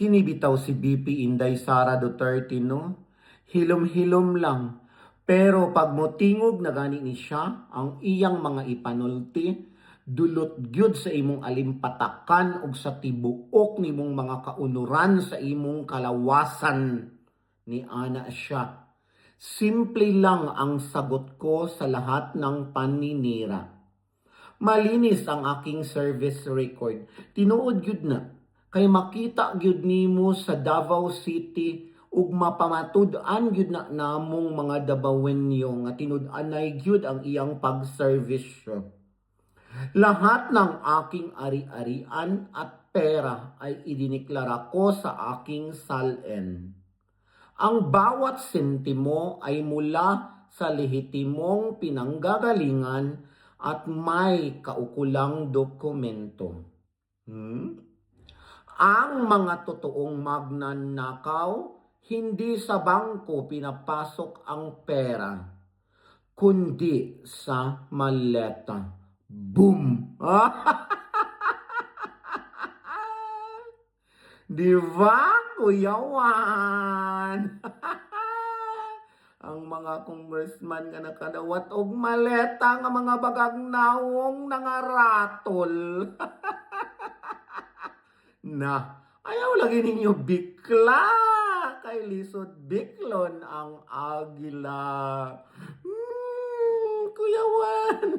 Kinibitaw si BP Inday Sara Duterte, no? Hilom-hilom lang. Pero pag motingog na gani ni siya, ang iyang mga ipanulti, dulot gyud sa imong alimpatakan ug sa tibuok nimong mga kaunuran sa imong kalawasan ni ana siya. Simple lang ang sagot ko sa lahat ng paninira. Malinis ang aking service record. Tinuod gyud na. Kay makita gyud nimo sa Davao City ug mapamatud-an gyud na namong mga Davaoenyo nga tinud-anay gyud ang iyang pag-service. Lahat ng aking ari-arian at pera ay idiniklara ko sa aking salen. Ang bawat sentimo ay mula sa lehitimong pinanggagalingan at may kaukulang dokumento. Ang mga totoong magnanakaw, hindi sa bangko pinapasok ang pera, kundi sa maleta. Boom! Di ba, Kuya Juan? Ang mga congressman nga nakadawat og maleta nga mga bagagnawong nangaratol. Na, ayaw lagi ninyo bikla. Kay lisod biklon ang agila. Kuya Juan.